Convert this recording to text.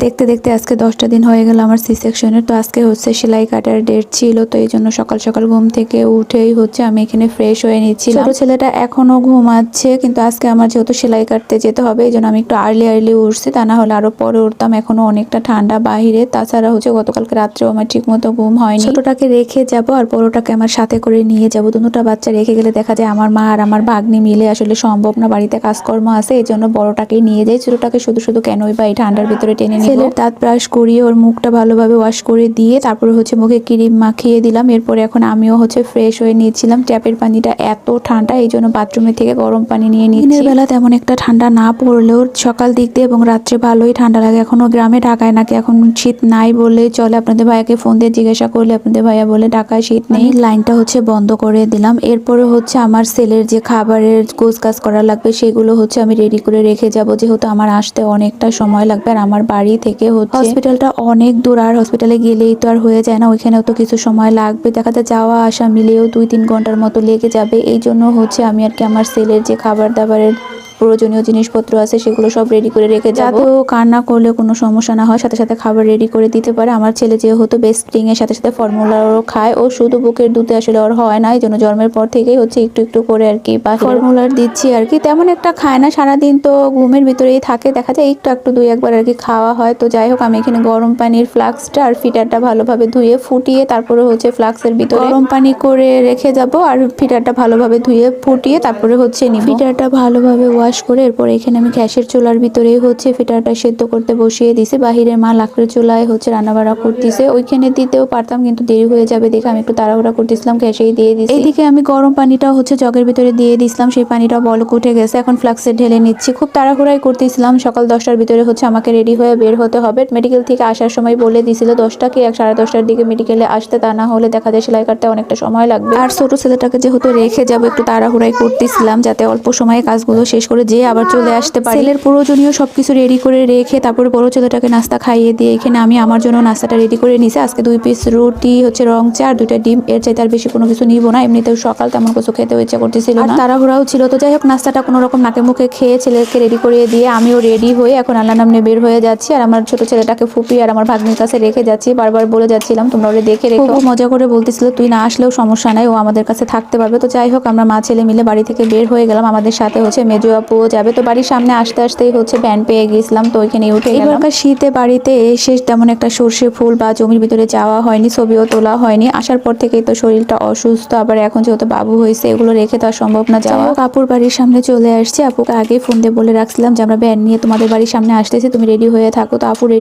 দেখতে দেখতে আজকে 10টা দিন হয়ে গেল আমার সি সেকশনের। তো আজকে হচ্ছে সেলাই কাটার ডেট ছিল, তো এই জন্য সকাল সকাল ঘুম থেকে উঠেই হচ্ছে আমি এখানে ফ্রেশ হয়ে নিচ্ছি। ছোট ছেলেটা এখনো ঘুমাচ্ছে, কিন্তু আজকে আমার যেহেতু সেলাই কাটতে যেতে হবে এই জন্য আমি একটু আর্লি উঠছি, তা না হলে আরো পরে উঠতাম। এখনো অনেকটা ঠান্ডা বাহিরে, তাছাড়া হচ্ছে গতকালকে রাত্রেও আমার ঠিক মতো ঘুম হয়নি। ছোটটাকে রেখে যাব আর বড়টাকে আমার সাথে করে নিয়ে যাব। দুটোটা বাচ্চা রেখে গেলে দেখা যায় আমার মা আর আমার ভাগ্নি মিলে আসলে সম্ভব না, বাড়িতে কাজকর্ম আছে, এই জন্য বড়টাকেই নিয়ে যাই। ছোটটাকে শুধু শুধু কেনই বা এই ঠান্ডার ভিতরে টেনে নিয়ে ছেলের দাঁত ব্রাশ করিয়ে ওর মুখটা ভালোভাবে ওয়াশ করে দিয়ে তারপরে হচ্ছে মুখে ক্রিম মাখিয়ে দিলাম। এরপরে এখন আমিও হচ্ছে ফ্রেশ হয়ে নিয়েছিলাম। ট্যাপের পানিটা এত ঠান্ডা, এই জন্য বাথরুমের থেকে গরম পানি নিয়ে নিচ্ছি। দিনের বেলা তেমন একটা ঠান্ডা না পড়লেও সকাল দিক দিয়ে এবং রাত্রে ভালোই ঠান্ডা লাগে। এখনো গ্রামে ঢাকায় নাকি এখন শীত নাই বলে চলে। আপনাদের ভাইয়াকে ফোন দিয়ে জিজ্ঞাসা করলে আপনাদের ভাইয়া বলে ঢাকায় শীত নেই। লাইনটা হচ্ছে বন্ধ করে দিলাম। এরপরে হচ্ছে আমার ছেলের যে খাবারের গোছগাছ করা লাগবে সেগুলো হচ্ছে আমি রেডি করে রেখে যাব, যেহেতু আমার আসতে অনেকটা সময় লাগবে। আর আমার বাড়ি থেকে হচ্ছে হসপিটালটা অনেক দূর, আর হসপিটালে গেলেই তো আর হয়ে যায় না, ওইখানেও তো কিছু সময় লাগবে। দেখা যায় যাওয়া আসা মিলিয়েও 2-3 ঘন্টার মতো লেগে যাবে। এই জন্য হচ্ছে আমি আর কি আমার ছেলের যে খাবার দাবারের প্রয়োজনীয় জিনিসপত্র আছে সেগুলো সব রেডি করে রেখে যাব, যাতে ও কান্না করলে কোনো সমস্যা না হয়, সাথে সাথে খাবার রেডি করে দিতে পারে। আমার ছেলে যেহেতু বেস্টিং এর সাথে সাথে ফর্মুলারও খায়, ও শুধু বুকের দুধে আসলে ওর হয় না, এই জন্য জন্মের পর থেকেই হচ্ছে একটু একটু করে আর কি ফর্মুলার দিচ্ছি আর কি। তেমন একটা খায় না, সারাদিন তো ঘুমের ভিতরেই থাকে, দেখা যায় একটু একটু 2-1 বার আর কি খাওয়া হয়। তো যাই হোক, আমি এখানে গরম পানির ফ্লাক্সটা আর ফিটারটা ভালোভাবে ধুয়ে ফুটিয়ে তারপরে হচ্ছে ফ্লাক্সের ভিতরে গরম পানি করে রেখে যাব, আর ফিটারটা ভালোভাবে ধুয়ে ফুটিয়ে তারপরে হচ্ছে নিব। ফিটারটা ভালোভাবে ওয়াশ করে এরপর এখানে আমি গ্যাসের চুলার ভিতরেই হচ্ছে ফিটারটা সেদ্ধ করতে বসিয়ে দিছি। বাহিরের মা লাকড়ির চুলায় হচ্ছে রান্নাবাড়া করতেছে, ওইখানে দিতেও পারতাম কিন্তু দেরি হয়ে যাবে দেখে আমি একটু তাড়াহুড়া করতেছিলাম, গ্যাসেই দিয়ে দিছি। এইদিকে আমি গরম পানিটা হচ্ছে জগের ভিতরে দিয়ে দিছিলাম, সেই পানিটা বলক উঠে গেছে, এখন ফ্লাক্সে ঢেলে নিচ্ছি। খুব তাড়াহুড়াই করতেছিলাম, সকাল 10টার ভিতরে হচ্ছে আমাকে রেডি হয়ে বের হতে হবে। মেডিকেল থেকে আসার সময় বলে দিছিল 10টা কি 10:30টার দিকে মেডিকেলে আসতে, তা না হলে দেখা যায় সেলাই কাটতে অনেকটা সময় লাগবে। আর ছোট ছেলেটাকে যেহেতু রেখে যাবো একটু তাড়াহুড়াই করতেছিলাম যাতে অল্প সময়ে কাজগুলো শেষ করে যেয়ে আবার চলে আসতে পারি। ছেলের প্রয়োজনীয় সবকিছু রেডি করে রেখে তারপরে বড় ছেলেটাকে নাস্তা খাইয়ে দিয়ে এখানে আমি আমার জন্য নাস্তাটা রেডি করে নিছি। আজকে 2 পিস রুটি হচ্ছে রং চা আর 2টা ডিম, এর চাইতে আর বেশি কোনো কিছু নিব না। এমনিতেও সকাল তেমন কিছু খেতে ইচ্ছা করতেছিল না, তাড়াহুড়াও ছিল। তো যাই হোক, নাস্তাটা কোনো রকম নাকে মুখে খেয়ে ছেলেকে রেডি করিয়ে দিয়ে আমিও রেডি হয়ে এখন আল্লাহর নামে বের হয়ে যাচ্ছি। আর আমার ছোট ছেলেটাকে ফুপি আর আমার ভাগ্নির কাছে রেখে যাচ্ছি। বারবার বলে যাচ্ছিলাম তোমরা ওরে দেখে রেখো। খুব মজা করে বলতেছিল তুই না আসলেও সমস্যা নাই, ও আমাদের কাছে থাকতে পারবে। তো যাই হোক, আমরা মা ছেলে মিলে বাড়ি থেকে বের হয়ে গেলাম। আমাদের সাথে হচ্ছে মেজো আপুও যাবে। তো বাড়ির সামনে আসতে আসতেই হচ্ছে ভ্যান পেয়ে গেছিলাম, তো ওইখানে উঠে গেলাম। এবারকার শীতে বাড়িতে এসে তেমন একটা সর্ষে ফুল বা জমির ভিতরে যাওয়া হয়নি, ছবিও তোলা হয়নি। আসার পর থেকেই তো শরীরটা অসুস্থ, আবার এখন যেহেতু বাবু হয়েছে এগুলো রেখে তো আর সম্ভব না যাওয়া। আপুর বাড়ির সামনে চলে আসছি। আপুকে আগে ফোন দিয়ে বলে রাখছিলাম যে আমরা ভ্যান নিয়ে তোমাদের বাড়ির সামনে আসতেছি, তুমি রেডি হয়ে থাকো। তো আপু